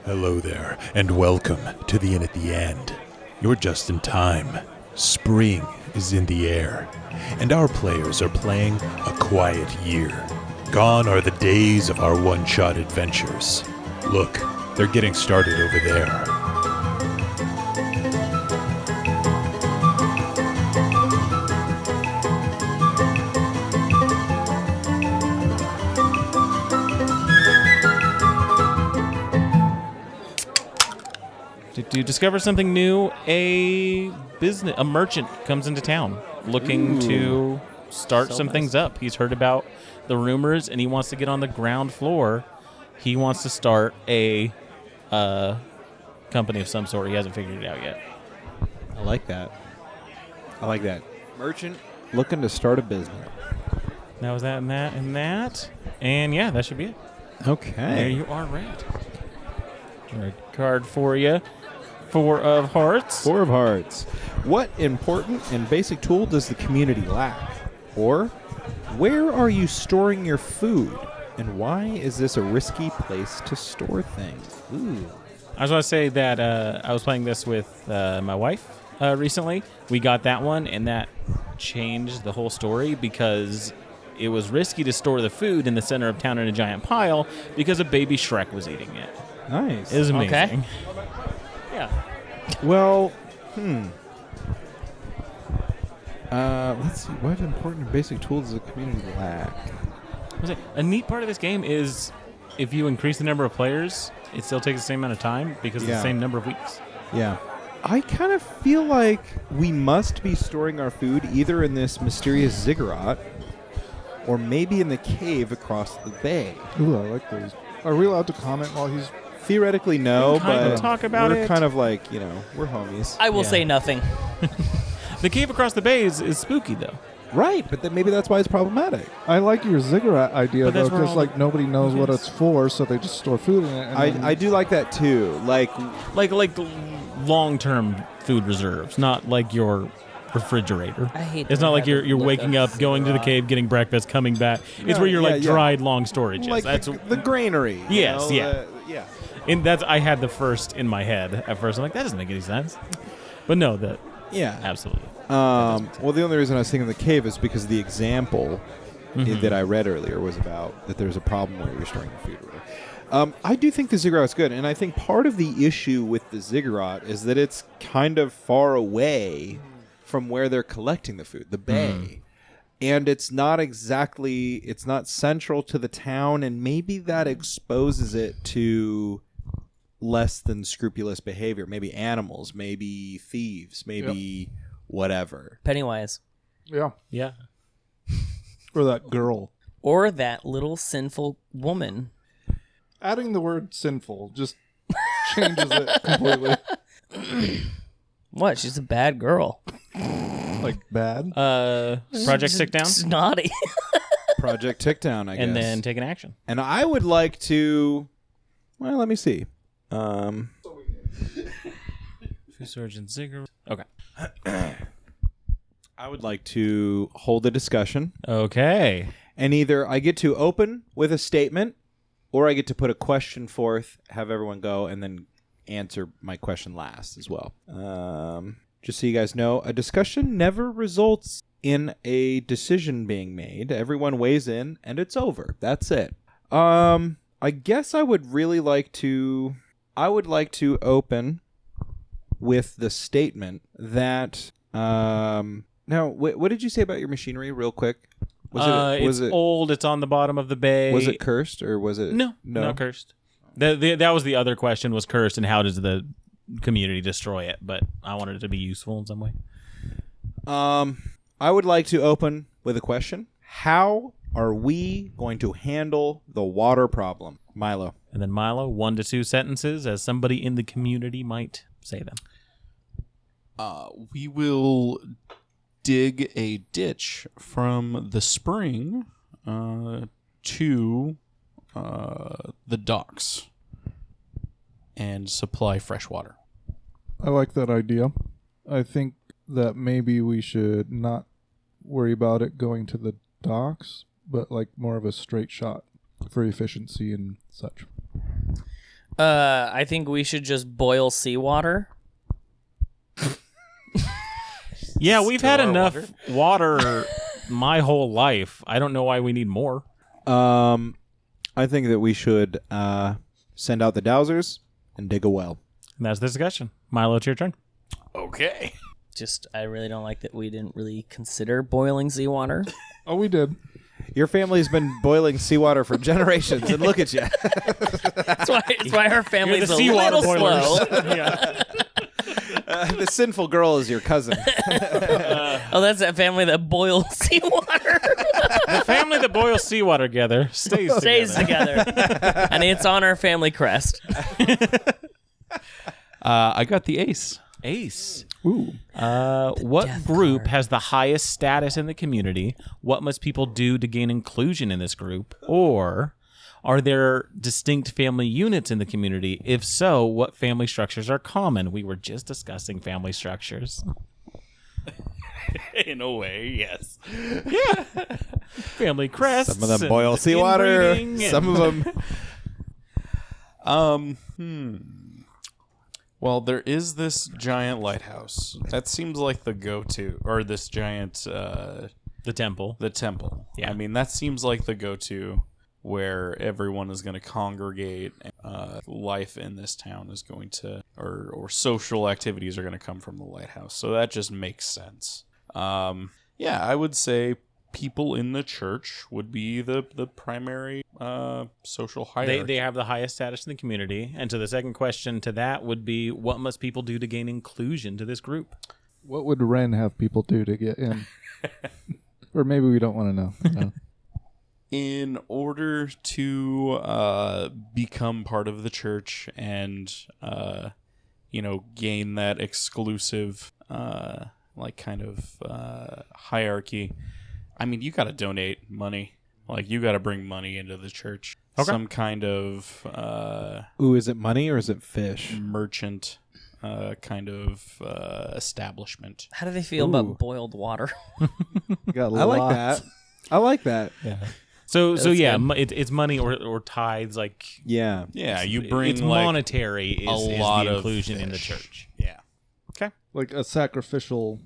Hello there, and welcome to the Inn at the End. You're just in time. Spring is in the air, and our players are playing A Quiet Year. Gone are the days of our one-shot adventures. Look, they're getting started over there. To discover something new, a merchant comes into town looking to start some things up. He's heard about the rumors and he wants to get on the ground floor. He wants to start a company of some sort. He hasn't figured it out yet. I like that. Merchant looking to start a business. That was that and that and that. And yeah, that should be it. Okay. There you are, Rat. Red card for you. 4 of hearts. 4 of hearts. What important and basic tool does the community lack? Or where are you storing your food? And why is this a risky place to store things? Ooh. I was going to say that I was playing this with my wife recently. We got that one, and that changed the whole story because it was risky to store the food in the center of town in a giant pile because a baby Shrek was eating it. Nice. It was amazing. Okay. Yeah. Well, let's see. What important and basic tools does the community lack? A neat part of this game is if you increase the number of players, it still takes the same amount of time because of the same number of weeks. Yeah. I kind of feel like we must be storing our food either in this mysterious ziggurat or maybe in the cave across the bay. Ooh, I like those. Are we allowed to comment while he's... Theoretically, no, Kind but of talk about we're it. kind of like, we're homies. I will say nothing. The cave across the bay is spooky, though. Right, but then maybe that's why it's problematic. I like your ziggurat idea, But though, that's where because all nobody knows what it's for, so they just store food in it. And I do like that, too. Like long-term food reserves, not like your refrigerator. I hate It's that not I like have to you're look waking up up, going to the ziggurat. cave, getting breakfast, coming back. It's where you're yeah. dried long storages. like That's the granary. Yes, yeah. and that's I had the first in my head at first. I'm like, that doesn't make any sense. But no, that Yeah. absolutely. Well, the only reason I was thinking the cave is because the example that I read earlier was about that there's a problem where you're storing your food. I do think the ziggurat's good, and I think part of the issue with the ziggurat is that it's kind of far away from where they're collecting the food, the bay. And it's not central to the town, and maybe that exposes it to less than scrupulous behavior. Maybe animals, maybe thieves, maybe whatever. Pennywise. Yeah. Yeah. Or that girl. Or that little sinful woman. Adding the word sinful just changes it completely. What? She's a bad girl. Like bad. Project Stick Down, Snotty. Project Tickdown, I guess. and then take an action. And I would like to... Well, let me see. Food Surgeon Ziggurat. Okay. I would like to hold a discussion. Okay. And either I get to open with a statement, or I get to put a question forth, have everyone go, and then answer my question last as well. Just so you guys know, a discussion never results in a decision being made. Everyone weighs in, and it's over. That's it. I guess I would really like to... I would like to open with the statement that... Now, what did you say about your machinery, real quick? It's old. It's on the bottom of the bay. Was it cursed, or was it... No, not cursed. That was the other question, was cursed, and how does the community destroy it? But I wanted it to be useful in some way. I would like to open with a question. How are we going to handle the water problem? Milo. And then Milo, 1 to 2 sentences, as somebody in the community might say them. We will dig a ditch from the spring to the docks and supply fresh water. I like that idea. I think that maybe we should not worry about it going to the docks, but like more of a straight shot for efficiency and such. I think we should just boil seawater. Yeah, we've had enough water my whole life. I don't know why we need more. I think that we should send out the dowsers and dig a well. And that's the discussion. Milo, it's your turn. Okay. I really don't like that we didn't really consider boiling seawater. Oh, we did. Your family's been boiling seawater for generations, and look at you. That's why her family's the a seawater little boilers. slow. Yeah. The sinful girl is your cousin. Oh, that's that family that boils seawater. The family that boils seawater together stays together. And it's on our family crest. I got the ace. Ace. Ooh. What death group card. has the highest status in the community? What must people do to gain inclusion in this group? Or are there distinct family units in the community? If so, what family structures are common? We were just discussing family structures. In a way, yes. Family crests. Some of them and boil seawater. inbreeding and- Some of them. Well, there is this giant lighthouse. That seems like the go-to, or this giant, the temple. the temple. Yeah. I mean, that seems like the go-to where everyone is going to congregate. Life in this town is going to, or social activities are going to come from the lighthouse. So that just makes sense. Yeah, I would say people in the church would be the primary social hierarchy. They have the highest status in the community. And to the second question to that would be, what must people do to gain inclusion to this group? What would Ren have people do to get in? Or maybe we don't want to know. No. In order to become part of the church and gain that exclusive hierarchy, I mean, you got to donate money. Like, you got to bring money into the church. Okay. Some kind of Ooh, is it money or is it fish? merchant establishment. How do they feel about boiled water? We got I like lots. that. I like that. So yeah, good. it's money or tithes. Like, Yeah. Yeah, you bring it's like monetary is lot the of inclusion in the fish. church. Yeah. Like a sacrificial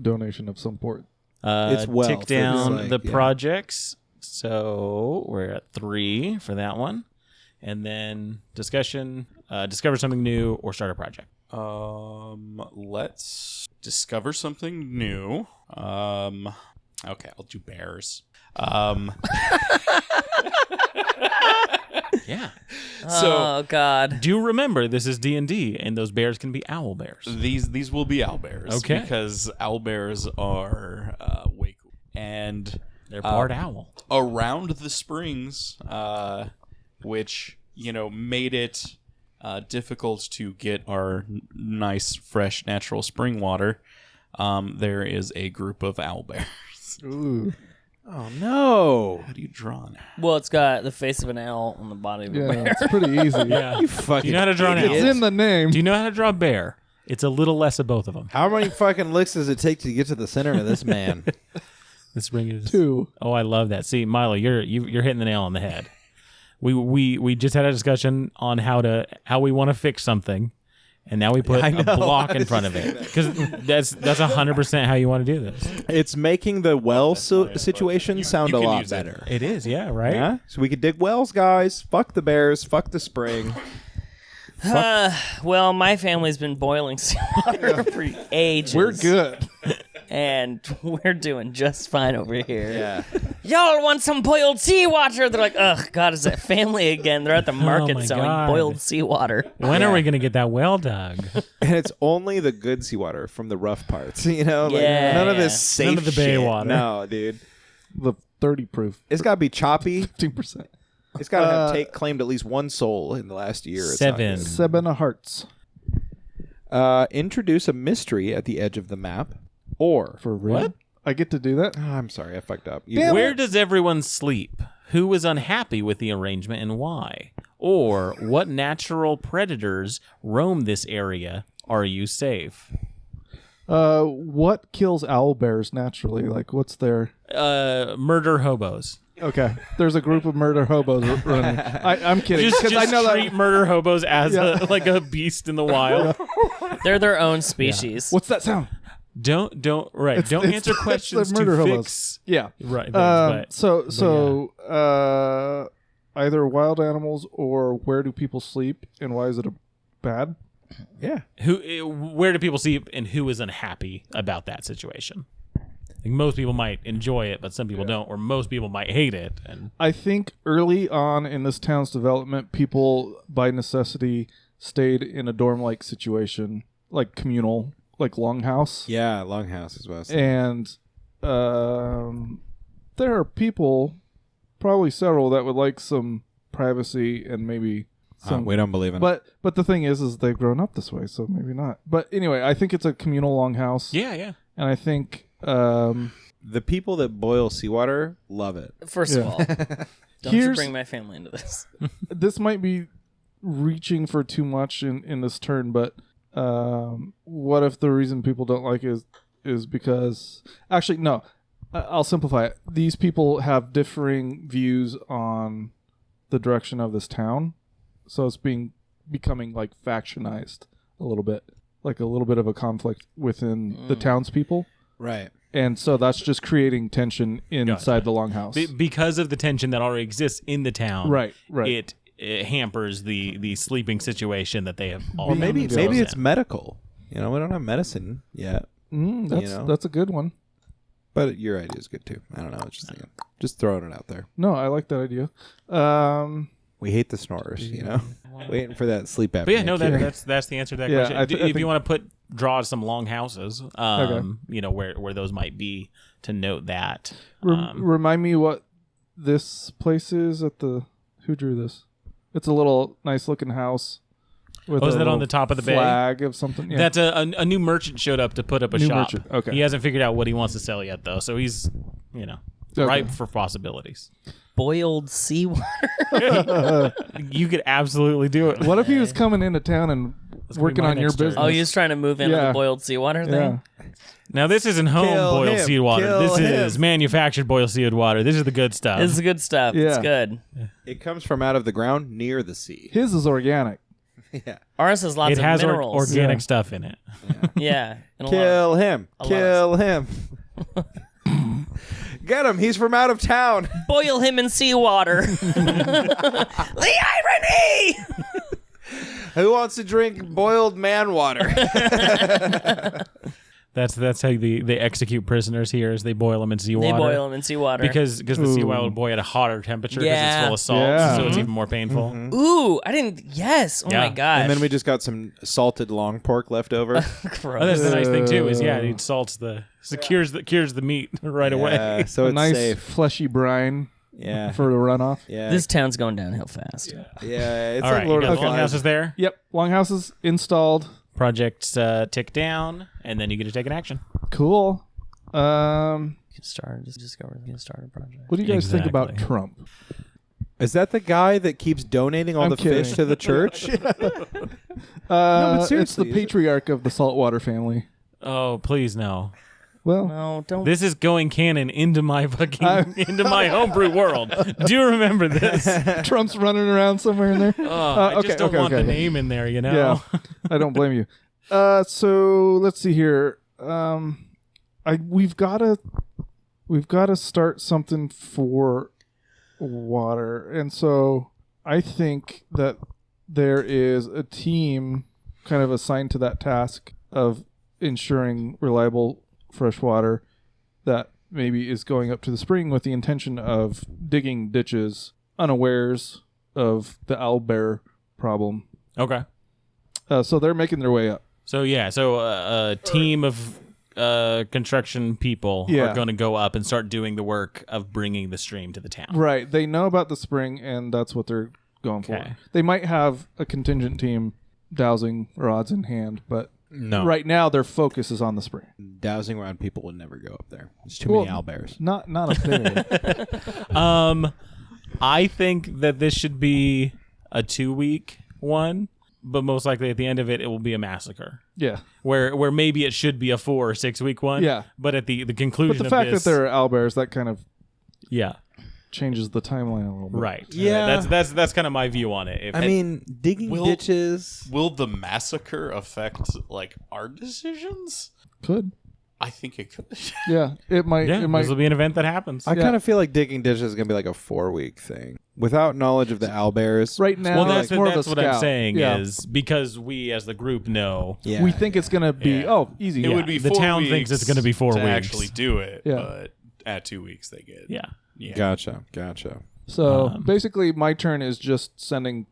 donation of some sort. It's wealth. Tick down It's like, the yeah. projects. So we're at 3 for that one, and then discussion, discover something new, or start a project. Let's discover something new. Okay, I'll do bears. Yeah. Oh God. Do remember this is D&D, and those bears can be owl bears. These will be owlbears. Okay. Because owlbears are way cool. And They're part owl. around the springs, which, made it difficult to get our nice, fresh, natural spring water, there is a group of owlbears. Ooh. Oh, no. How do you draw on it? Well, it's got the face of an owl on the body of a Yeah, bear. it's pretty easy. Yeah. You fucking Do you know how to draw an idiot. It's in the name. Do you know how to draw a bear? It's a little less of both of them. How many fucking licks does it take to get to the center of this man? This ring is 2. Oh, I love that. See, Milo, you're hitting the nail on the head. We just had a discussion on how we want to fix something, and now we put I a know. block I in was front of just it because that's 100% how you want to do this. It's making the well situation sound you a can lot use it. better. It is, yeah, right. Yeah? So we could dig wells, guys. Fuck the bears. Fuck the spring. Well, my family's been boiling seawater for ages. We're good. And we're doing just fine over here. Yeah. Y'all want some boiled seawater? They're like, ugh, God, is that family again? They're at the market my selling God. boiled seawater. When are we gonna get that well dug? And it's only the good seawater from the rough parts, Like, Yeah, none of yeah. this safe None of the bay shit. water. No, dude. The 30 proof. It's got to be choppy. 15%. It's got to have claimed at least one soul in the last year. It's not 7. good. 7 of hearts. Introduce a mystery at the edge of the map. Or, For real? What? I get to do that? Oh, I'm sorry, I fucked up. Where does everyone sleep? Who is unhappy with the arrangement and why? Or what natural predators roam this area? Are you safe? What kills owl bears naturally? Like, what's their... Murder hobos. Okay. There's a group of murder hobos running. I'm kidding. Just I know treat murder hobos as like a beast in the wild. They're their own species. What's that sound? Don't answer it's questions the murder to hobos. fix Yeah. right things, but So either wild animals or where do people sleep and why is it bad? Yeah. where do people see and who is unhappy about that situation? Like most people might enjoy it, but some people don't, or most people might hate it. And I think early on in this town's development, people by necessity stayed in a dorm-like situation, like communal, like longhouse. Yeah, longhouse is what I was saying. And there are people, probably several, that would like some privacy and maybe some. We don't believe in it. But the thing is they've grown up this way, so maybe not. But anyway, I think it's a communal longhouse. yeah. And I think The people that boil seawater love it. First of all, don't you bring my family into this. this might be reaching for too much in this turn, but what if the reason people don't like it is because actually no, I'll simplify it. These people have differing views on the direction of this town, so it's becoming like factionized a little bit, like a little bit of a conflict within the townspeople. Right. And so that's just creating tension inside the longhouse. Because of the tension that already exists in the town. Right. It hampers the sleeping situation that they have. Or maybe it's medical. You know, we don't have medicine yet. That's a good one. But your idea is good too. I don't know. I was just thinking. Just throwing it out there. No, I like that idea. We hate the snorers, you know? Waiting for that sleep apnea. But yeah, no, cure. that's the answer to that Yeah, question. I If think- you want to draw some long houses, you know, where those might be, to note that. Remind me what this place is at the. Who drew this? It's a little nice looking house. With is a that on little the top of the bay? flag of something? Yeah. That's a new merchant showed up to put up a New shop. merchant, okay. He hasn't figured out what he wants to sell yet, though, so he's, ripe for possibilities. Boiled seawater. You could absolutely do it. What if he was coming into town and gonna be working my on your next turn. business? Oh, he's trying to move into Yeah. the boiled seawater yeah. thing? Now, this isn't home Kill boiled him. seawater. Kill This him. is manufactured boiled seawater. This is the good stuff. This is good stuff. It's Yeah. good. It comes from out of the ground near the sea. His is organic. Yeah. Ours has lots it of has minerals. organic Yeah. stuff in it. Yeah. And a lot Kill him. lot of- Kill him. Get him. He's from out of town. boil him in seawater. The irony! Who wants to drink boiled man water? That's how they execute prisoners here, is they boil them in seawater. They boil him in seawater. Because the seawater will boil at a hotter temperature because Yeah. it's full of salt, Yeah. so it's even more painful. Ooh, I didn't. Yes. Oh Yeah. my gosh. And then we just got some salted long pork left over. Oh, that's the nice thing too. Is it salts cures the meat right away. Yeah, so A it's nice safe. fleshy brine Yeah. for the runoff. Yeah. This town's going downhill fast. Yeah. It's All like right, Lord you of got the the Flies. longhouses there. Yep, longhouses installed. Projects tick down, and then you get to take an action. Cool. You can start a project. What do you guys think about Exactly. Trump? Is that the guy that keeps donating all I'm the kidding. fish to the church? It's the seriously, is it- patriarch of the saltwater family. Oh, please no. Well, No, don't. This is going canon into my into my homebrew world. Do remember this. Trump's running around somewhere in there. I okay, just don't okay, want okay. the name in there, you know? Yeah, I don't blame you. So let's see here. We've got to start something for water, and so I think that there is a team kind of assigned to that task of ensuring reliable fresh water that maybe is going up to the spring with the intention of digging ditches unawares of the owlbear problem. Okay. So they're making their way up. So a team of construction people Yeah. are going to go up and start doing the work of bringing the stream to the town. Right. They know about the spring, and that's what they're going Okay. for. They might have a contingent team dowsing rods in hand, but No. right now their focus is on the spring. Dowsing rod people would never go up there. There's too Well, many owlbears. Not up there. I think that this should be a 2-week one, but most likely at the end of it, it will be a massacre. Yeah. Where maybe it should be a 4 or 6 week one. Yeah. But at the conclusion But the of fact this, that there are owlbears, that kind of yeah. changes the timeline a little bit. Right. Yeah. That's kind of my view on it. I mean, digging ditches. Will the massacre affect like our decisions? Could. I think it could. Yeah, it might. yeah, It might. this will be an event that happens. I kind of feel like digging ditches is going to be like a 4-week thing. Without knowledge of the owlbears. Right now, well, it's more that's of a what I'm scout. saying Yeah. is because we as the group know Yeah. We think it's gonna be easy. It would be the 4 town weeks thinks it's gonna be 4 to weeks. actually do it, Yeah. but at 2 weeks they get. yeah. Yeah. Gotcha. So basically, my turn is just sending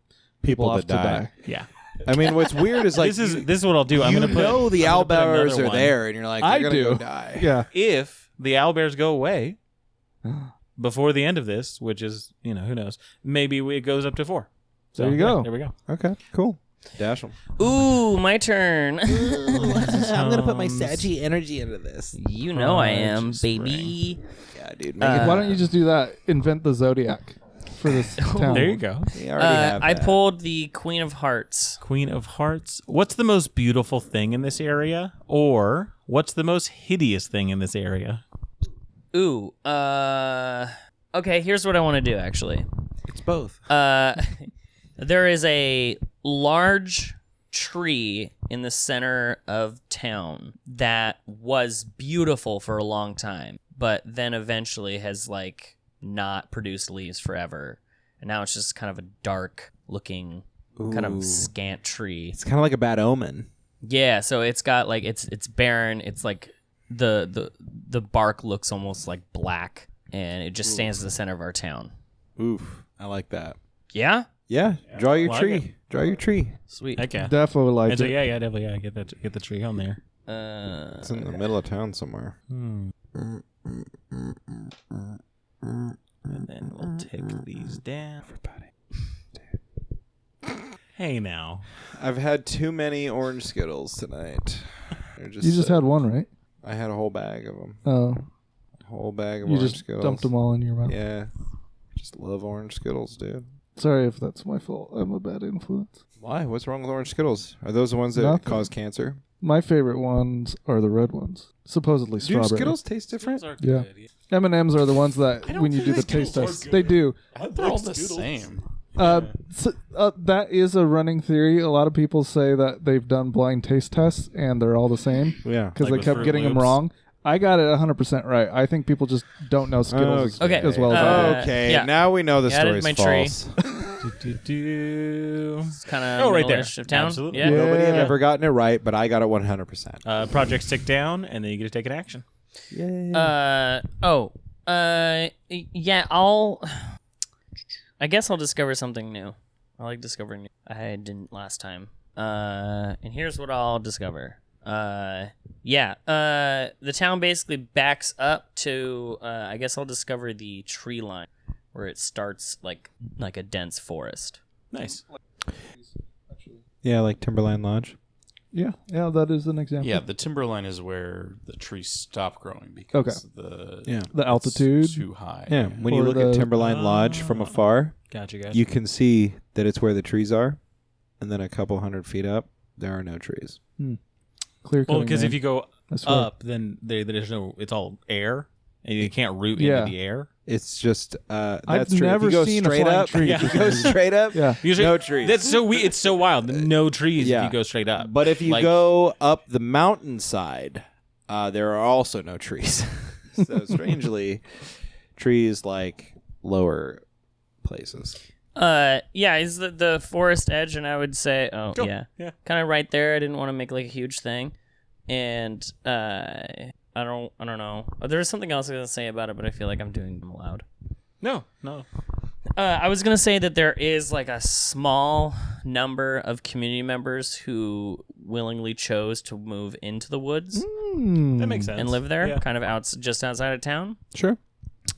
people off to die. Yeah. I mean, what's weird is like this is what I'll do. I'm you gonna put know the I'm gonna put owlbears another are one. there, and you're like, I you're gonna do. go die. Yeah. If the owlbears go away before the end of this, which is who knows, maybe it goes up to 4. So There you go. There we go. Okay. Cool. Dash them. Ooh, my turn. I'm gonna put my Saggy energy into this. You know I am, baby. Yeah, dude. Make it. Why don't you just do that? Invent the Zodiac for this town. There you go. We already have I that. pulled the Queen of Hearts. Queen of Hearts. What's the most beautiful thing in this area? Or what's the most hideous thing in this area? Ooh, okay, here's what I want to do, actually. It's both. There is a large tree in the center of town that was beautiful for a long time, but then eventually has, like, not produced leaves forever. And now it's just kind of a dark looking, kind Ooh. of scant tree. It's kind of like a bad omen. Yeah, so it's got, like, it's barren. It's like the bark looks almost like black, and it just stands at the center of our town. Oof. I like that. Yeah? Yeah. Draw your Like tree. it. Draw your tree. Sweet. Heck yeah. Definitely like And so, it. yeah, definitely, get the tree on there. It's in the middle of town somewhere. And then we'll take these down. Hey now. I've had too many orange Skittles tonight. They're You just had one, right? I had a whole bag of them. Oh, Whole bag of you orange just Skittles. dumped them all in your mouth. Yeah. Just love orange Skittles, dude. Sorry if that's my fault. I'm a bad influence. Why? What's wrong with orange Skittles? Are those the ones that Nothing. cause cancer? My favorite ones are the red ones. Supposedly Do strawberry. Skittles taste different? Yeah. M&Ms are the ones that when you do the taste test, they do. They're all the same. That is a running theory. A lot of people say that they've done blind taste tests and they're all the same Yeah. because Like they with kept Fruit getting them Loops? wrong. I got it 100% right. I think people just don't know Skittles Okay. as well as I do. Okay, yeah. now we know the Yeah, I did story's my tree. false. It's kind of right there. of town. Absolutely. Yeah. Nobody have Yeah. ever gotten it right, but I got it 100%. Projects tick down, and then you get to take an action. Yay. Yeah, I guess I'll discover something new. I like discovering new. I didn't last time. And here's what I'll discover. The town basically backs up to, I guess I'll discover the tree line where it starts like a dense forest. Nice. Yeah, like Timberline Lodge. Yeah, that is an example. Yeah, the timberline is where the trees stop growing because Yeah. The altitude. it's too high. Yeah, when you Or look at the- Timberline Lodge from afar, Gotcha. you can see that it's where the trees are, and then a couple 100 feet up, there are no trees. Clear Well, cutting, because man. if you go I swear. up, then there's no. It's all air, and you can't root Yeah. into the air. It's just that's I've true. never if you go seen a straight flying up, tree. if you go straight up, Yeah. Usually, no trees. That's so it's so wild. No trees Yeah. if you go straight up. But if you Like, go up the mountainside, there are also no trees. So strangely, trees like lower places. Is the forest edge, and I would say, Cool. yeah, Yeah. kind of right there. I didn't want to make like a huge thing, and I don't know. There was something else I was gonna say about it, but I feel like I'm doing them loud. no. I was gonna say that there is like a small number of community members who willingly chose to move into the woods That makes sense. and live there, Yeah. kind of just outside of town, Sure.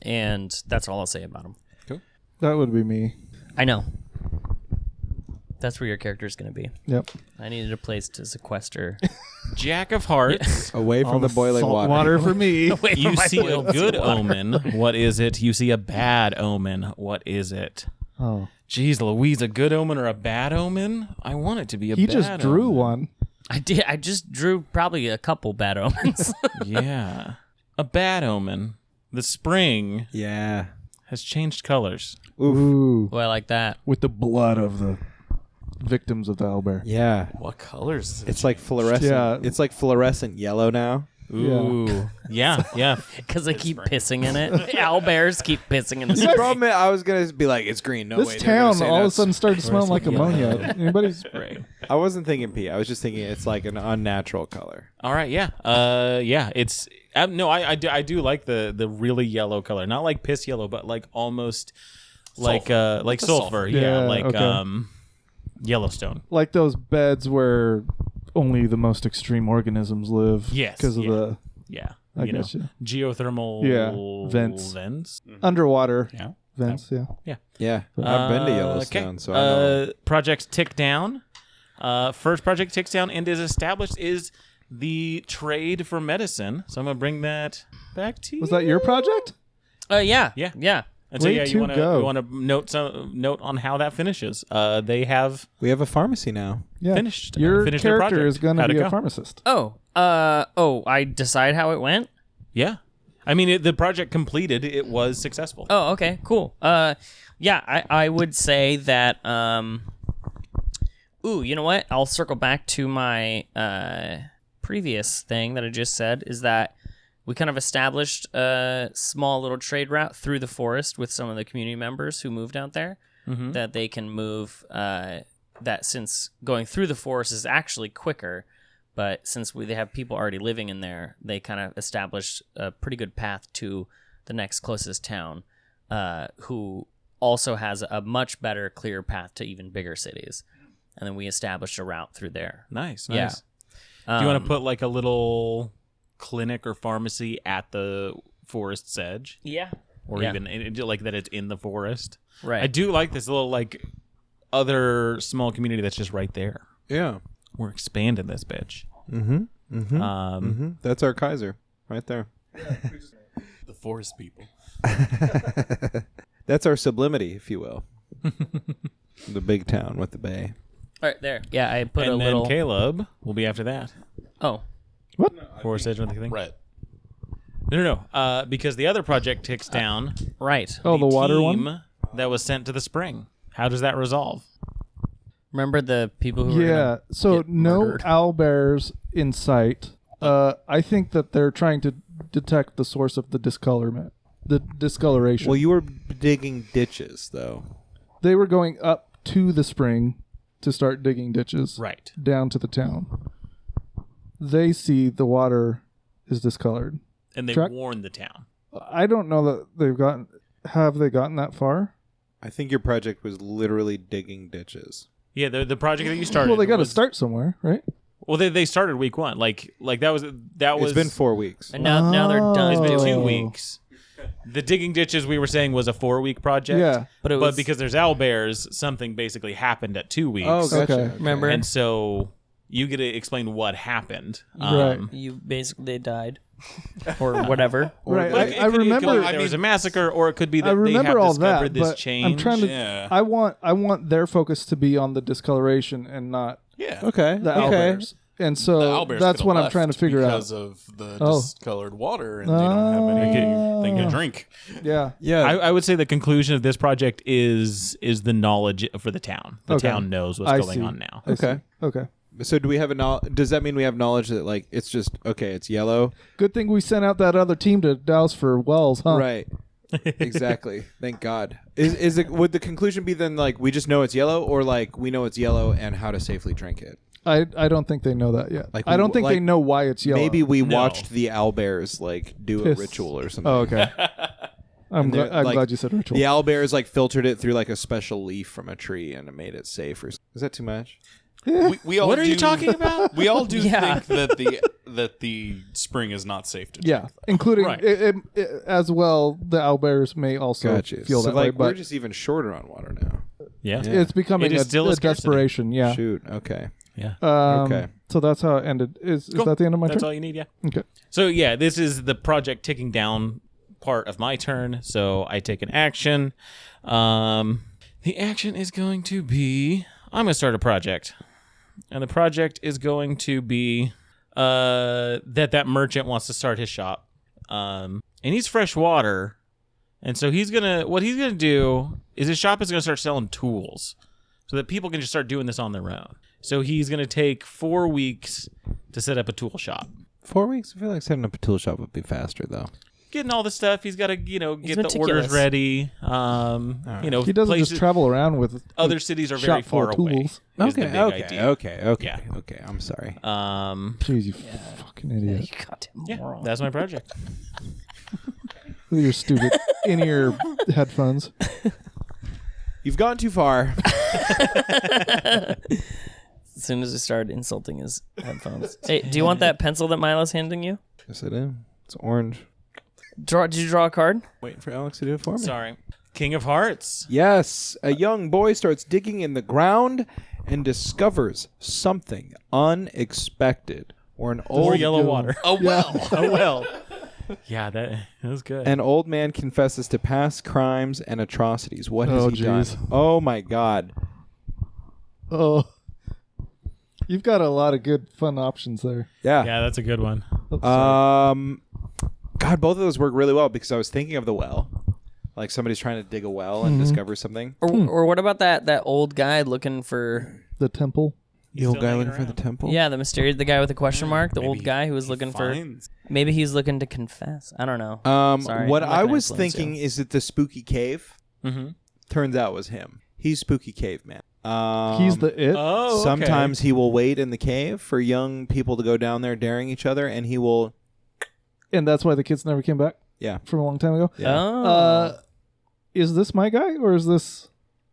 and that's all I'll say about them. That would be me. I know. That's where your character is going to be. Yep. I needed a place to sequester. Jack of Hearts. Away from All the boiling salt water. for me. You see a good omen. What is it? You see a bad omen. What is it? Oh. Jeez Louise, a good omen or a bad omen? I want it to be a He bad just drew omen. one. I did. I just drew probably a couple bad omens. Yeah. A bad omen. The spring Yeah. has changed colors. Ooh. Oh, I like that. With the blood of the victims of the owlbear. Yeah. What colors? Is it? It's like fluorescent. Yeah. It's like fluorescent yellow now. Ooh. Yeah. Because they keep pissing in it. Owlbears keep pissing in the The street. problem is, I was gonna be like, it's green. No This way. they're gonna town say all of a that's- sudden started smelling like ammonia. Anybody's I wasn't thinking pee. I was just thinking it's like an unnatural color. All right, yeah. It's no, I do like the really yellow color. Not like piss yellow, but like almost like sulfur. Yeah, Yeah, like okay. Yellowstone. like those beds where only the most extreme organisms live. Yes, Because of yeah. the Yeah. I you know, gotcha. geothermal Vents. Underwater Yeah. vents, yeah. Yeah, I've been to Yellowstone, so I know. Projects tick down. First project ticks down and is established is the trade for medicine. So I'm gonna bring that back to you. Was that your project? Yeah. Yeah. Yeah. And so Way yeah, to you want go. to note on how that finishes. They have We have a pharmacy now. Yeah. finished Your finished their character project. is going to How'd it be a go? pharmacist. I decide how it went. Yeah, I mean the project completed. It was successful. Oh, okay, cool. Yeah, I would say that. Ooh, you know what? I'll circle back to my previous thing that I just said. Is that we kind of established a small little trade route through the forest with some of the community members who moved out there. That they can move. That since going through the forest is actually quicker. But since they have people already living in there, they kind of established a pretty good path to the next closest town, who also has a much better, clear path to even bigger cities. And then we established a route through there. Nice. Yeah. Do you want to put like a little clinic or pharmacy at the forest's edge, Yeah. or Yeah. even like that it's in the forest? Right. I do like this little like other small community that's just right there. Yeah. We're expanding this bitch. That's our Kaiser right there. The forest people. That's our sublimity, if you will. The big town with the bay. All right, there. Yeah, I put And a then little. Caleb will be after that. Oh, Forest edge with the thing. Red. No. Because the other project ticks down. right. Oh, the water one? team that was sent to the spring. How does that resolve? Remember the people who were Yeah. gonna So get no murdered? owlbears in sight. I think that they're trying to detect the source of the discolorment, the discoloration. Well, you were digging ditches, though. They were going up to the spring to start digging ditches. Right. Down to the town. They see the water is discolored. And they Track- warned the town. I don't know that they've gotten. Have they gotten that far? I think your project was literally digging ditches. Yeah, the project that you started. Well, they got to was- start somewhere, right? Well, they started week one. Like that was. It's been 4 weeks. And now they're done. It's been 2 Oh. weeks. The digging ditches we were saying was a 4-week project. Yeah. But it was because there's owlbears, something basically happened at 2 weeks. Oh, gotcha. Okay. Remember? And so you get to explain what happened. Right. you basically died, or whatever. Right. Like, it I could be remember. there was a massacre, or it could be that I they have remember all discovered that, this but change. I'm trying to. Yeah. I want their focus to be on the discoloration and not Yeah. Okay. the okay. owlbears. And so The owlbears that's could've what I'm left trying to figure because out. of the Oh. discolored water, and they don't have anything to drink. Yeah. Yeah. I would say the conclusion of this project is the knowledge for the town. The Okay. town knows what's I going see. on now. I see. Okay. Okay. So do we have does that mean we have knowledge that like it's just okay, it's yellow? Good thing we sent out that other team to douse for wells, huh? Right. Exactly. Thank God. Is it would the conclusion be then like we just know it's yellow, or like we know it's yellow and how to safely drink it? I don't think they know that yet. Like I don't think they like, know why it's yellow. Maybe we No. watched the owlbears like do Piss. a ritual or something. Oh, okay. I'm they're, glad like, you said ritual. The owlbears like filtered it through like a special leaf from a tree and it made it safe. Is that too much? We all What are you do- talking about? We all do Yeah. think that the spring is not safe to drink. Yeah, including Right. as well. The owlbears may also Gotcha. feel so that way, like we're but just even shorter on water now. Yeah. it's becoming It is a still a scarcity. desperation. Yeah. Shoot. Okay. Yeah. Okay. So that's how it ended. Is Cool. that the end of my That's turn? all you need, yeah. Okay. So yeah, this is the project ticking down part of my turn. So I take an action. The action is going to be I'm going to start a project, and the project is going to be that merchant wants to start his shop. He needs fresh water, And so what he's gonna do is his shop is gonna start selling tools, so that people can just start doing this on their own. So he's gonna take 4 weeks to set up a tool shop. 4 weeks? I feel like setting up a tool shop would be faster, though. Getting all the stuff, he's got to get the meticulous. orders ready. He doesn't places, just travel around with other cities are very shop full far of away. tools. Is the big idea. Okay. I'm sorry. Jeez, you fucking idiot. You goddamn Yeah, moron. that's my project. With your stupid in-ear headphones. You've gone too far. As soon as I started insulting his headphones. Hey, do you want that pencil that Milo's handing you? Yes, I do. It's orange. Did you draw a card? Waiting for Alex to do it for me. Sorry. King of Hearts. Yes, a young boy starts digging in the ground and discovers something unexpected. Or an Or old yellow water. Oh, well. Oh, well. Yeah, that was good. An old man confesses to past crimes and atrocities. What has Oh, he done? jeez. Oh my God. Oh. You've got a lot of good, fun options there. Yeah. Yeah, that's a good one. Oops, sorry. God, both of those work really well because I was thinking of the well. Like somebody's trying to dig a well and discover something. Or what about that old guy looking for... The temple. The old still guy hanging looking for the temple? Yeah, the guy with the question mark, the old guy who was looking for... Finds- Maybe he's looking to confess. I don't know. Sorry, What I'm not I gonna was influence thinking you. is that the spooky cave Mm-hmm. turns out was him. He's spooky caveman. He's the it. Oh, okay. Sometimes he will wait in the cave for young people to go down there daring each other, and he will. And that's why the kids never came back Yeah. from a long time ago. Yeah. Oh. Is this my guy or is this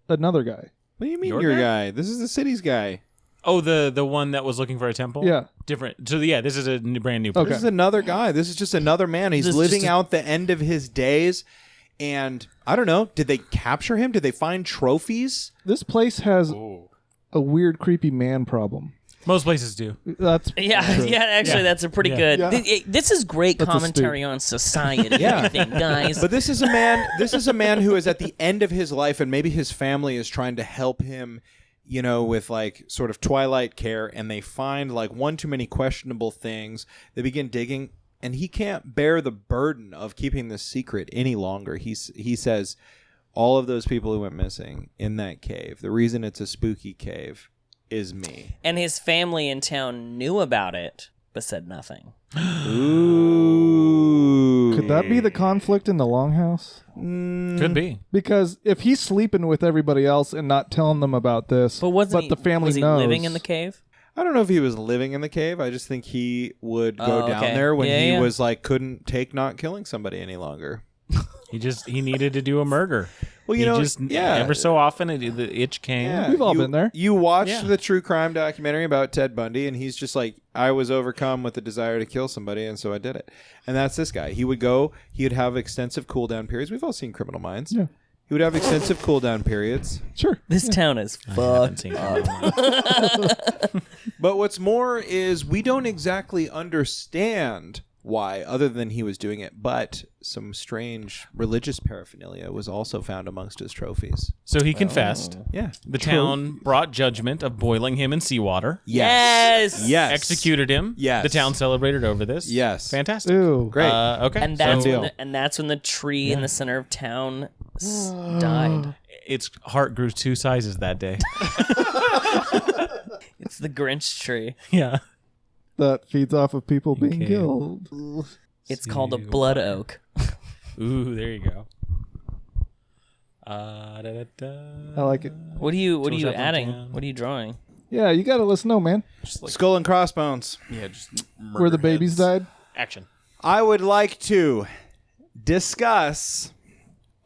another guy? What do you mean, Your your guy? guy? This is the city's guy. Oh, the one that was looking for a temple? Yeah. Different. So, yeah, this is a brand new Okay. person. This is another guy. This is just another man. He's This is living just a- out the end of his days. And I don't know. Did they capture him? Did they find trophies? This place has a weird, creepy man problem. Most places do. That's Yeah, true. yeah. Actually, Yeah. that's a pretty Yeah. good. Yeah. This is great That's commentary on society. Yeah. I think, guys. But this is a man. This is a man who is at the end of his life, and maybe his family is trying to help him, with like sort of twilight care, and they find like one too many questionable things. They begin digging, and he can't bear the burden of keeping this secret any longer. He says, all of those people who went missing in that cave, the reason it's a spooky cave is me. And his family in town knew about it, but said nothing. Ooh. Could that be the conflict in the longhouse? Could be. Because if he's sleeping with everybody else and not telling them about this, But wasn't the family was he knows. living in the cave? I don't know if he was living in the cave. I just think he would go Oh, down okay. there when Yeah, he yeah. was like couldn't take not killing somebody any longer. He needed to do a murder. Well, Ever so often, the itch came. Yeah, We've all you- been there. You watched Yeah. the true crime documentary about Ted Bundy, and he's just like, I was overcome with the desire to kill somebody, and so I did it. And that's this guy. He would have extensive cool down periods. We've all seen Criminal Minds. Yeah. He would have extensive cool down periods. Sure. This town is I haven't fucked. seen it. But what's more is we don't exactly understand why, other than he was doing it, but some strange religious paraphernalia was also found amongst his trophies. So he confessed. Yeah. The town brought judgment of boiling him in seawater. Yes. Yes. Executed him. Yes. The town celebrated over this. Yes. Fantastic. Ew. Great. Okay. And that's Done when the tree in the center of town died. Its heart grew 2 sizes that day. It's the Grinch tree. Yeah. That feeds off of people being Okay. killed. It's called a blood oak. Ooh, there you go. I like it. What are you Tools up in adding? town. What are you drawing? Yeah, you got to let us know, man. Skull and crossbones. Yeah, just Where the babies died. Action. I would like to discuss.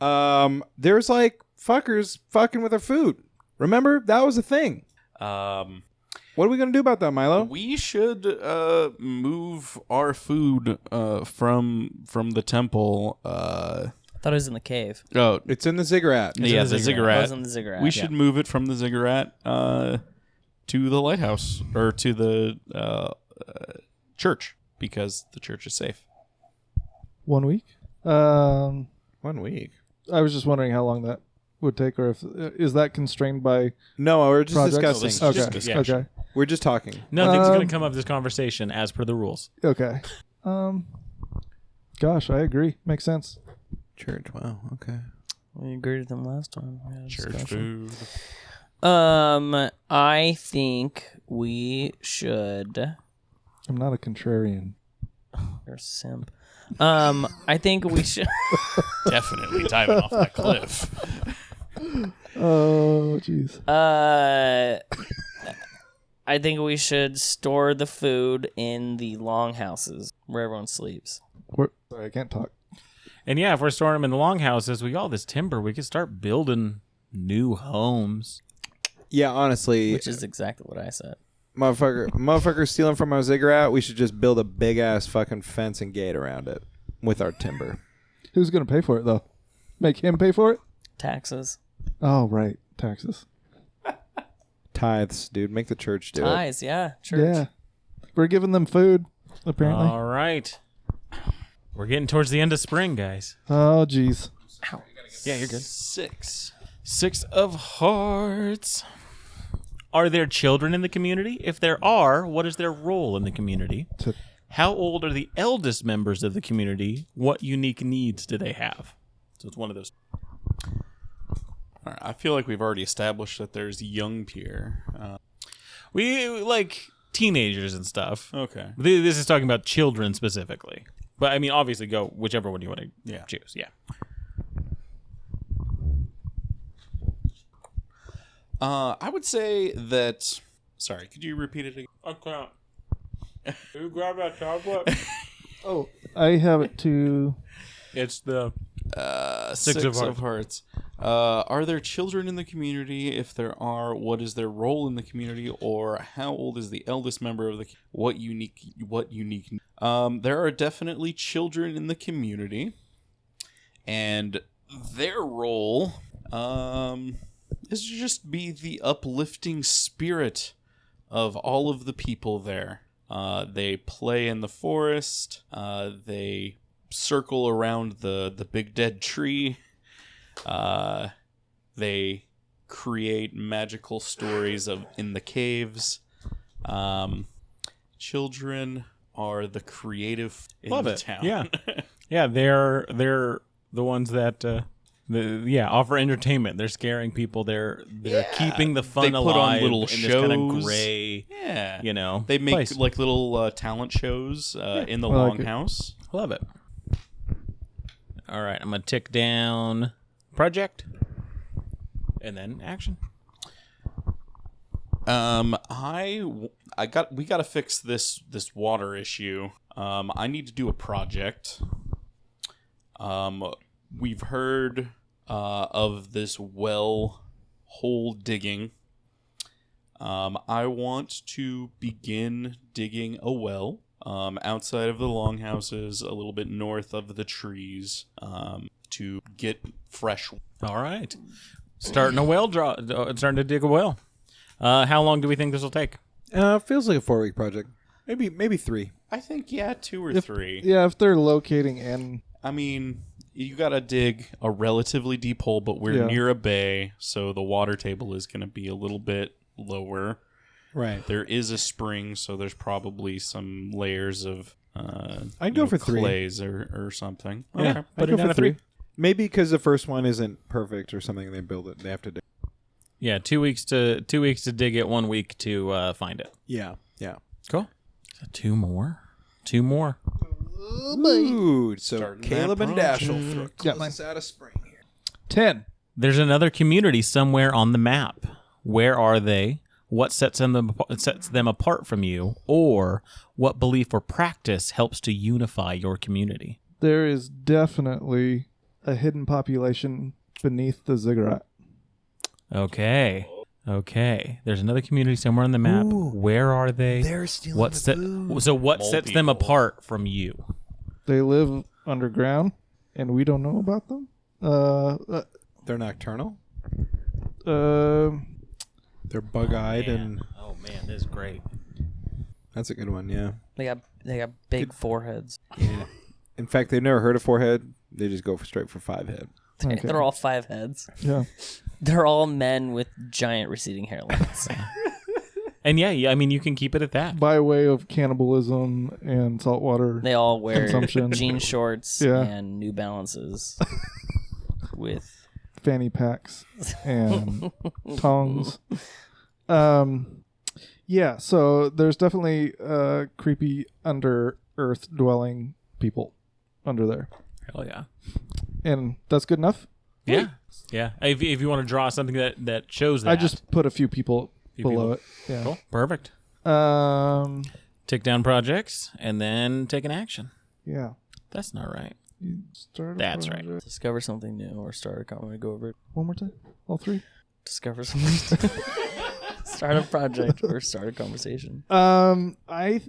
There's like fuckers fucking with our food. Remember that was a thing. What are we gonna do about that, Milo? We should move our food from the temple. I thought it was in the cave. Oh, It's in the ziggurat. yeah, in the the ziggurat. It was in the ziggurat. We should move it from the ziggurat to the lighthouse or to the church because the church is safe. 1 week. 1 week. I was just wondering how long that would take, or if is that constrained by No, we're just projects? discussing. this is Okay. just discussion. Okay. We're just talking. Nothing's going Um, to come of this conversation as per the rules. Okay. Gosh, I agree. Makes sense. Church. Wow. Okay. We agreed with them last time. We had a Church discussion. food. I think we should. I'm not a contrarian. You're a simp. I think we should. Definitely diving off that cliff. Oh, jeez. I think we should store the food in the longhouses where everyone sleeps. Sorry, I can't talk. And yeah, if we're storing them in the longhouses, we got all this timber. We could start building new homes. Yeah, honestly, Which is exactly what I said. motherfucker stealing from our ziggurat. We should just build a big ass fucking fence and gate around it with our timber. Who's going to pay for it, though? Make him pay for it? Taxes. Oh, right. Taxes. Tithes, dude. Make the church do it. Ties, yeah. Church. Yeah. We're giving them food, apparently. All right. We're getting towards the end of spring, guys. Oh, jeez. Yeah, you're good. 6. 6 of hearts. Are there children in the community? If there are, what is their role in the community? How old are the eldest members of the community? What unique needs do they have? So it's one of those. All right, I feel like we've already established that there's young peer. We like teenagers and stuff. Okay. This is talking about children specifically. But I mean, obviously, go whichever one you want to choose. Yeah. I would say that. Sorry, could you repeat it again? I can't. You grab that tablet. Oh, I have it too. It's the 6 of hearts. Are there children in the community? If there are, what is their role in the community? Or how old is the eldest member of the? What unique? There are definitely children in the community, and their role is to just be the uplifting spirit of all of the people there. They play in the forest. They circle around the big dead tree. They create magical stories in the caves. Children are the creative in Love the it. town. Yeah. Yeah, they're the ones that offer entertainment. They're scaring people. They're keeping the fun They put alive on little in this kind of shows. gray, Yeah. They make place. like little talent shows in the I like it. longhouse. Love it. All right, I'm gonna tick down project, and then action. We got to fix this water issue. I need to do a project. We've heard of this well hole digging. I want to begin digging a well outside of the longhouses, a little bit north of the trees, to get fresh. All right, starting to dig a well. How long do we think this will take? Feels like a 4-week project. Maybe 3. I think 2 or 3. Yeah, if they're locating and I mean, you got to dig a relatively deep hole, but we're near a bay, so the water table is going to be a little bit lower. Right. There is a spring, so there's probably some layers of I'd go for 3. clays or something. Yeah, Okay. put I'd it go down for to 3. 3. Maybe because the first one isn't perfect or something. They build it. They have to dig. Yeah, 2 weeks to dig it, 1 week to find it. Yeah. Cool. So 2 more. 2 more. Ooh, so Starting Caleb that and Dash will project. close us out of spring here. 10. There's another community somewhere on the map. Where are they? What sets them apart from you? Or what belief or practice helps to unify your community? There is definitely a hidden population beneath the ziggurat. Okay. There's another community somewhere on the map. Ooh. Where are they? They're stealing What the set? food. So what Mole sets them people. apart from you? They live underground, and we don't know about them. They're nocturnal. Um, They're bug-eyed, and Oh man, this is great. that's a good one. Yeah. They got big foreheads. Yeah. In fact, they've never heard of 4-head. They just go straight for 5-head. Okay. They're all 5 heads. yeah. They're all men with giant receding hairlines. And yeah, I mean, you can keep it at that. by way of cannibalism and saltwater. They all wear Consumption. jean shorts Yeah. and New Balances with Fanny packs and tongs. Yeah, so there's definitely creepy under earth dwelling people under there. Hell yeah. And that's good enough? Yeah. Yeah. If you want to draw something that shows that. I just put a few people below people. it. Yeah. Cool. Perfect. Tick down projects and then take an action. Yeah. That's not right. You start a That's right. project. discover something new or start a comment. Go over it. One more time. All three. Discover something. Start a project or start a conversation. I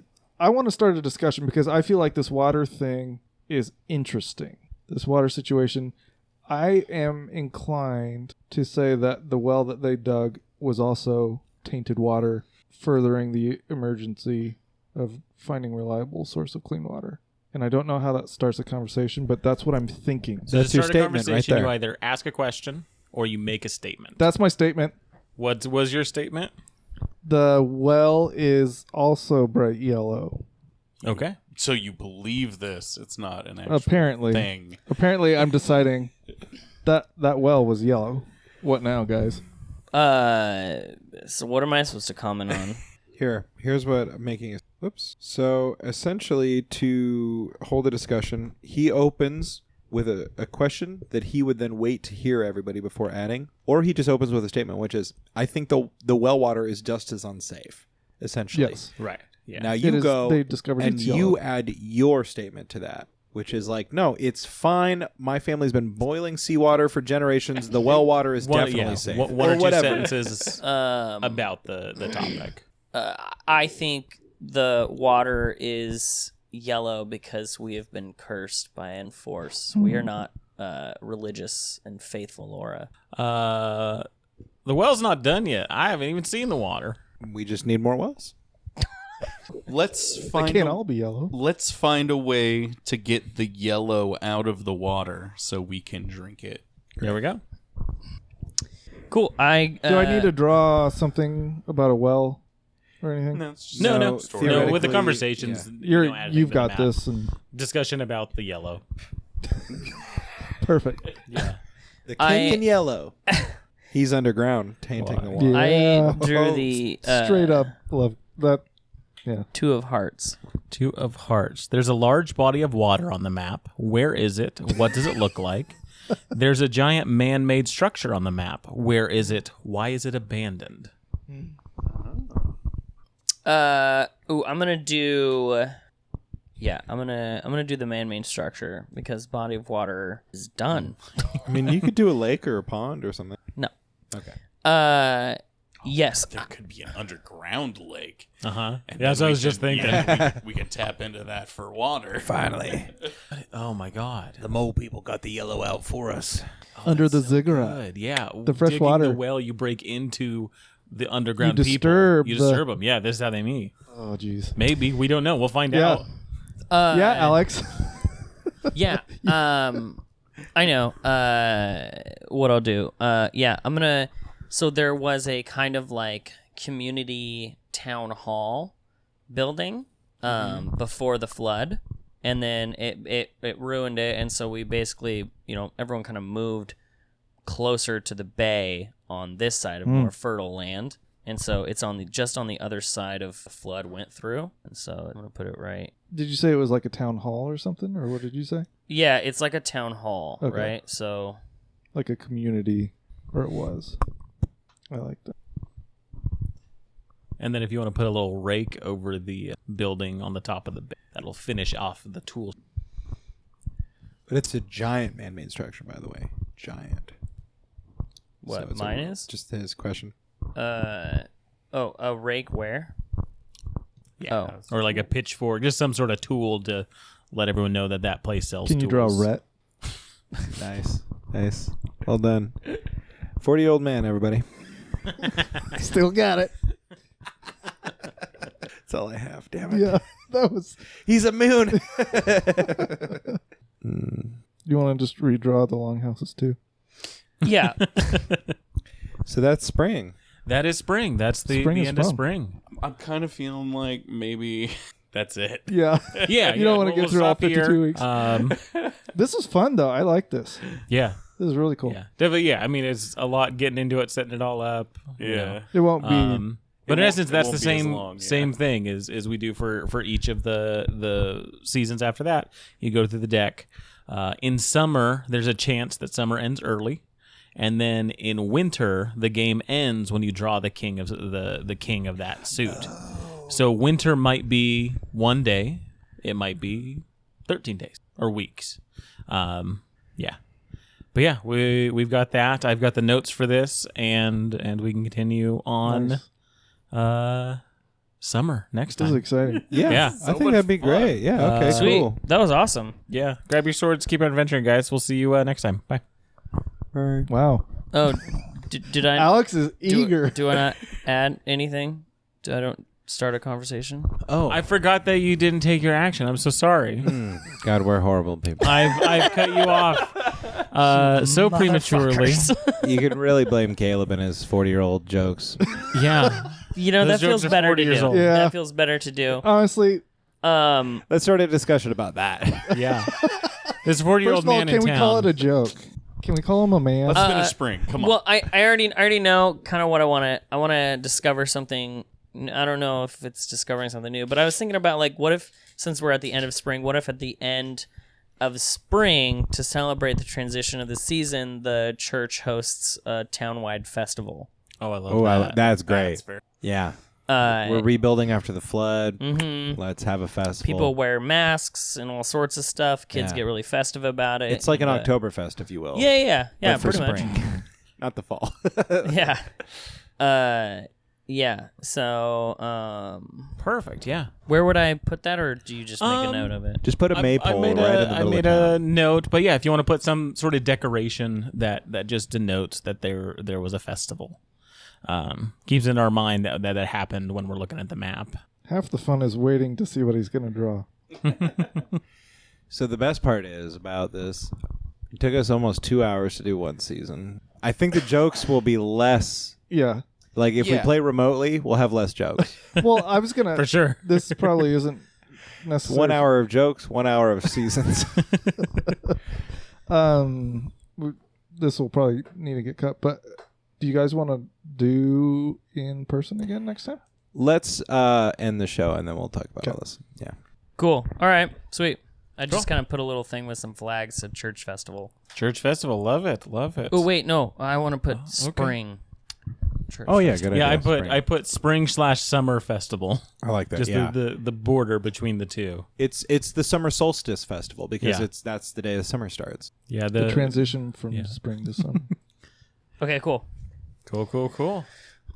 want to start a discussion because I feel like this water thing is interesting. This water situation. I am inclined to say that the well that they dug was also tainted water, furthering the emergency of finding reliable source of clean water. And I don't know how that starts a conversation, but that's what I'm thinking. So That's to your start a statement right conversation, there. you either ask a question or you make a statement. That's my statement. What was your statement? The well is also bright yellow. Okay. So you believe this? It's not an actual Apparently. thing. Apparently, I'm deciding that well was yellow. What now, guys? So what am I supposed to comment on? Here's what I'm making. Whoops. So essentially, to hold a discussion, he opens with a question that he would then wait to hear everybody before adding, or he just opens with a statement, which is, "I think the well water is just as unsafe." Essentially, Yes. Right. Yeah. Now It you is- go they discovered and it's you yellow. add your statement to that, which is like, "No, it's fine. My family's been boiling seawater for generations. The well water is definitely safe." One or two whatever. sentences about the topic. I think the water is yellow because we have been cursed by Enforce. We are not religious and faithful, Laura. The well's not done yet. I haven't even seen the water. We just need more wells. Let's They find can't all be yellow. let's find a way to get the yellow out of the water so we can drink it. There we go. Cool. Do I need to draw something about a well or anything? No, it's just No. a No, with theoretically, the conversations, yeah. you know, add You've anything got to the this, and map. Discussion about the yellow. perfect. Yeah. The king in yellow. He's underground, tainting the water. Yeah. I drew the Straight up love that. Yeah. Two of Hearts. Two of Hearts. There's a large body of water on the map. Where is it? What does it look like? There's a giant man-made structure on the map. Where is it? Why is it abandoned? I'm gonna do. Yeah, I'm gonna do the man-made structure because body of water is done. I mean, you could do a lake or a pond or something. No. Okay. Yes. There could be an underground lake. Uh-huh. And That's then what I we was just can- thinking. yeah, we can tap into that for water. Finally, Oh, my God. the mole people got the yellow out for us. Under the ziggurat. Good. Yeah. The fresh Digging water. the well, you break into the underground You people. disturb You the- disturb them. Yeah, this is how they meet. Oh, jeez. Maybe. We don't know. We'll find Yeah. out. Yeah, Alex. Yeah. I know. What I'll do. Yeah, I'm gonna. So there was a kind of like community town hall building before the flood, and then it ruined it, and so we basically, everyone kind of moved closer to the bay on this side of more fertile land. And so it's just on the other side of the flood went through. And so I'm going to put it right. Did you say it was like a town hall or something? Or what did you say? Yeah, it's like a town hall, Okay. right? So Like a community, or it was. I like that. And then if you want to put a little rake over the building on the top of the bay, that'll finish off the tool. But it's a giant man-made structure, by the way. Giant. what, So it's mine is? Just his question. A rake where? Yeah. Or like a pitchfork, just some sort of tool to let everyone know that place sells Can you tools. draw Rhett? Nice. Well done. 40-year-old man, everybody. Still got it. That's all I have. Damn it. Yeah, that was. He's immune. You want to just redraw the longhouses too? Yeah. So that's spraying. That is spring. That's the Spring is end of fun. spring. I'm kind of feeling like maybe that's it. Yeah. Yeah, You don't wanna get through all stop here. 52 weeks. This is fun, though. I like this. Yeah, This is really cool. yeah, definitely. Yeah, I mean, it's a lot getting into it, setting it all up. you know. Yeah. It won't be. But in won't- essence, it that's the won't be as same long, yeah. same thing as we do for each of the seasons after that. You go through the deck. In summer, there's a chance that summer ends early, and then in winter, the game ends when you draw the king of the king of that suit. So winter might be 1 day, it might be 13 days or weeks. Yeah. But yeah, we've got that. I've got the notes for this, and we can continue on summer next This is time. exciting. Yeah, Yeah. I So think much that'd be fun. great. Yeah, okay, Sweet. cool. That was awesome. Yeah, grab your swords, keep on adventuring, guys. We'll see you next time. Bye. Wow. Oh, did I? Alex is eager. Do I not add anything? I don't start a conversation. Oh, I forgot that you didn't take your action. I'm so sorry. God, we're horrible people. I've cut you off so prematurely. You can really blame Caleb and his 40-year-old jokes. Yeah. You know, Those that feels jokes are better 40 to years do. old. Yeah. That feels better to do. Honestly, Let's start a discussion about that. Yeah. This first 40-year-old of all, man can in we town. call it a joke? Can we call him a man? Let's finish spring. Come on. Well, I already know kind of what I want to. I want to discover something. I don't know if it's discovering something new, but I was thinking about like, what if, since we're at the end of spring, what if at the end of spring, to celebrate the transition of the season, the church hosts a town-wide festival. Oh, I love Oh, that. that's great. That's fair. Yeah, Uh, we're rebuilding after the flood. mhm. Let's have a festival. People wear masks and all sorts of stuff. Kids Yeah. get really festive about it. It's like an But- Oktoberfest, if you will. Yeah, but for pretty much. spring, not the fall. Yeah. Yeah. So, Perfect, yeah. where would I put that, or do you just make a note of it? Just put a maypole made right in the I middle made of a town. note, but yeah, if you want to put some sort of decoration that just denotes that there was a festival. Keeps in our mind that happened when we're looking at the map. Half the fun is waiting to see what he's going to draw. So the best part is about this, it took us almost 2 hours to do one season. I think the jokes will be less. Yeah. Like if we Yeah. play remotely, we'll have less jokes. Well, I was going to. For sure. This probably isn't necessary. 1 hour of jokes, 1 hour of seasons. This will probably need to get cut, but do you guys want to do in person again next time? Let's end the show and then we'll talk about Okay. all this. Yeah. Cool. All right. Sweet. I just kind of put a little thing with some flags at church festival. Church festival, love it. Oh wait, no. I want to put spring. Church Oh yeah, festival. good Yeah, idea. I put spring/summer festival. I like that. Just yeah. the border between the two. It's the summer solstice festival because Yeah. that's the day the summer starts. Yeah, The transition from yeah. spring to summer. Okay. Cool. Cool.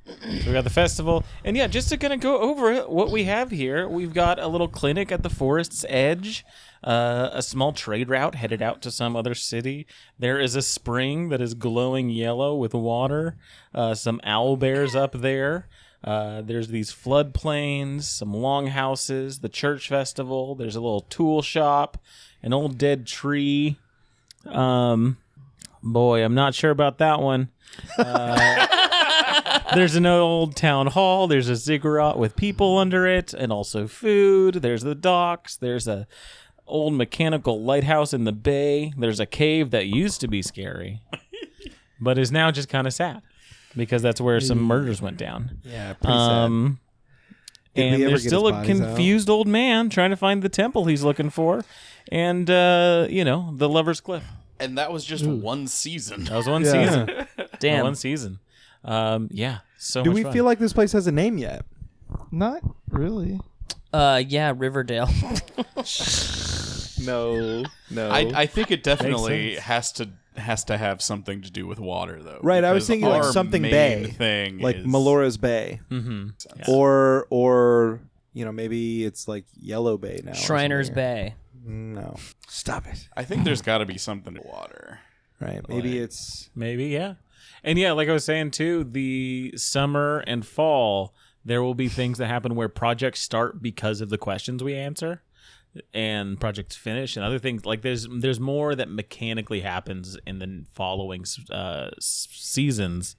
So we got the festival, and yeah, just to kind of go over it, what we have here, we've got a little clinic at the forest's edge, a small trade route headed out to some other city. There is a spring that is glowing yellow with water, some owl bears up there. There's these floodplains, some longhouses, the church festival. There's a little tool shop, an old dead tree. Boy, I'm not sure about that one. There's an old town hall. There's a ziggurat with people under it, and also food. There's the docks. There's a old mechanical lighthouse in the bay. There's a cave that used to be scary, but is now just kind of sad because that's where some murders went down. Yeah, pretty sad. Did we And ever there's get still his a bodies out? confused old man trying to find the temple he's looking for, and the Lover's Cliff. And that was just one season. That was one Yeah. season. Damn. One season. Yeah. So Do much we fun. feel like this place has a name yet? Not really. Yeah, Riverdale. No. I think it definitely Makes has to have something to do with water though. Right, I was because thinking like our something main bay, thing like is, Melora's Bay, Mm-hmm. or maybe it's like Yellow Bay now. or Shriners something. Bay. No, stop it. I think there's got to be something to water. Right, maybe it's Maybe, yeah. And yeah, like I was saying too, the summer and fall, there will be things that happen where projects start because of the questions we answer, and projects finish, and other things like there's more that mechanically happens in the following seasons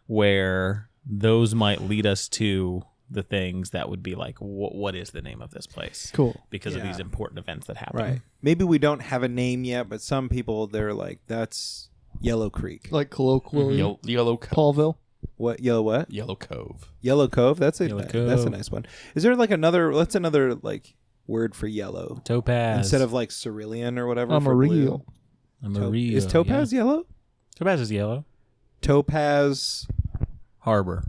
where those might lead us to the things that would be like, what is the name of this place? Cool. Because of Yeah. these important events that happen. Right. Maybe we don't have a name yet, but some people, they're like, that's Yellow Creek. Like colloquially, Yellow Cove. Paulville. What? Yellow what? Yellow Cove. Yellow Cove? That's a Yellow that's Cove. a nice one. Is there like another, what's another like word for yellow? Topaz. Instead of like cerulean or whatever. for Amarillo. blue? Amarillo. Is Topaz yellow? Topaz is yellow. Topaz Harbor.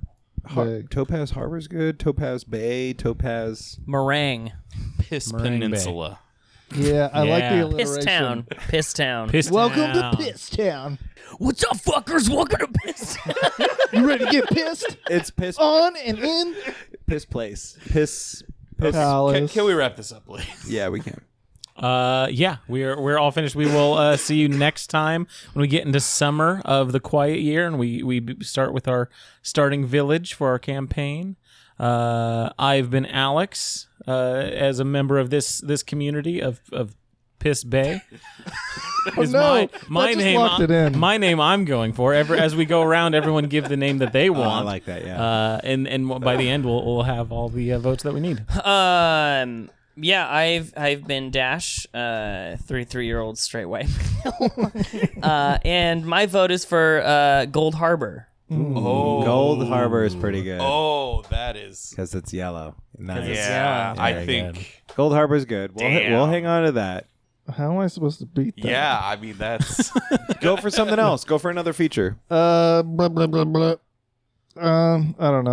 Bay. Topaz Harbor's good. Topaz Bay. Topaz. Meringue. Piss Meringue Bay. Peninsula. Yeah, I like the Yeah. alliteration. Piss Town. Piss Town. Piss Welcome Town. to Piss Town. What's up, fuckers? Welcome to Piss Town. You ready to get pissed? It's piss. On and in. Piss place. Piss. Palace. Can we wrap this up, please? Yeah, we can. Yeah, we're all finished. We will see you next time when we get into summer of the quiet year, and we start with our starting village for our campaign. I've been Alex, as a member of this community of Piss Bay. Is no, my that just name. locked it in. My name I'm going for. As we go around, everyone give the name that they want. I like that. Yeah. And by the end, we'll have all the votes that we need. Yeah, I've been Dash, 33-year-old straight white male. And my vote is for Gold Harbor. Oh, Gold Harbor is pretty good. Oh, that is. Because it's yellow. Nice. Yeah, yellow. I Very think. Gold Harbor's good. We'll hang on to that. How am I supposed to beat that? Yeah, I mean that's. Go for something else. Go for another feature. Blah, blah, blah, blah. I don't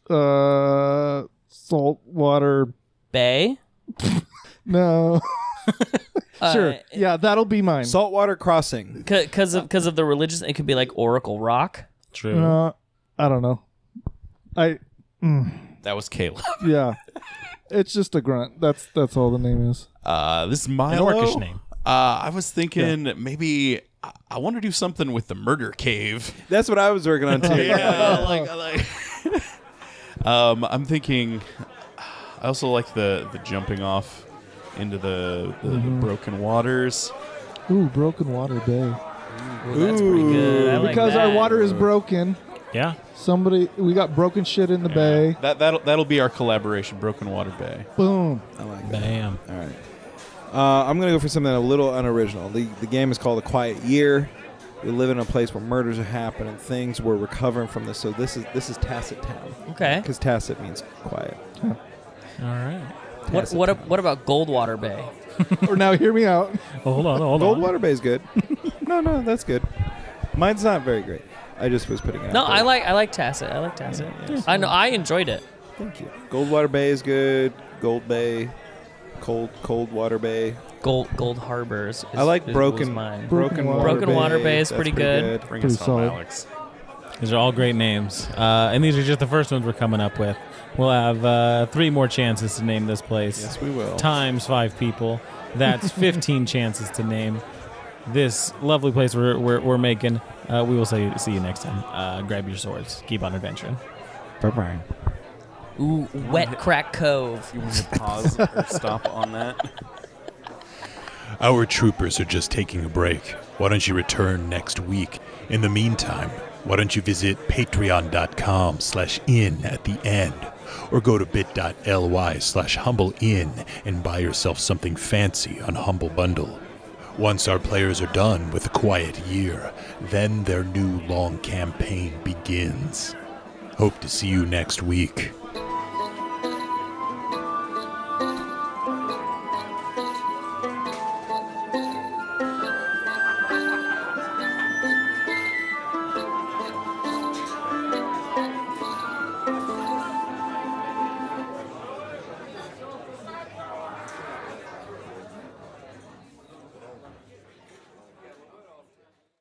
know. Saltwater. Bay. No. Sure. Uh, Yeah, that'll be mine. Saltwater Crossing. Because of the religious, it could be like Oracle Rock. True. I don't know. That was Caleb. Yeah. It's just a grunt. That's all the name is. This is An Milo. orcish name. I was thinking maybe I want to do something with the murder cave. That's what I was working on too. Yeah, I like. I'm thinking. I also like the jumping off into the broken waters. Ooh, Broken Water Bay. Ooh, that's pretty good. I like Because that. our water is broken. Yeah. We got broken shit in the bay. That'll be our collaboration, Broken Water Bay. Boom. I like that. Bam. All right. I'm going to go for something a little unoriginal. The game is called A Quiet Year. We live in a place where murders are happening, things we're recovering from this. So this is Tacit Town. Okay. Because Tacit means quiet. All right. What about Goldwater Bay? Or now hear me out. Oh, hold on. Goldwater Bay is good. No, that's good. Mine's not very great. I just was putting it out No, there. I like Tacit. I like Tacit. Yeah. I know. I enjoyed it. Thank you. Goldwater Bay is good. Gold Bay. Cold Water Bay. Gold Harbors. I like was Broken mine. Broken Water Broken Water Bay is That's pretty good. Bring Pretty us home, solid. Alex. These are all great names. And these are just the first ones we're coming up with. We'll have 3 more chances to name this place. Yes, we will. Times 5 people. That's 15 chances to name this lovely place we're making. We will see you next time. Grab your swords. Keep on adventuring. Bye-bye. Ooh, Wet Crack Cove. You want to pause or stop on that? Our troopers are just taking a break. Why don't you return next week? In the meantime, why don't you visit patreon.com/in at the end, or go to bit.ly/humblein and buy yourself something fancy on Humble Bundle. Once our players are done with a quiet year, then their new long campaign begins. Hope to see you next week.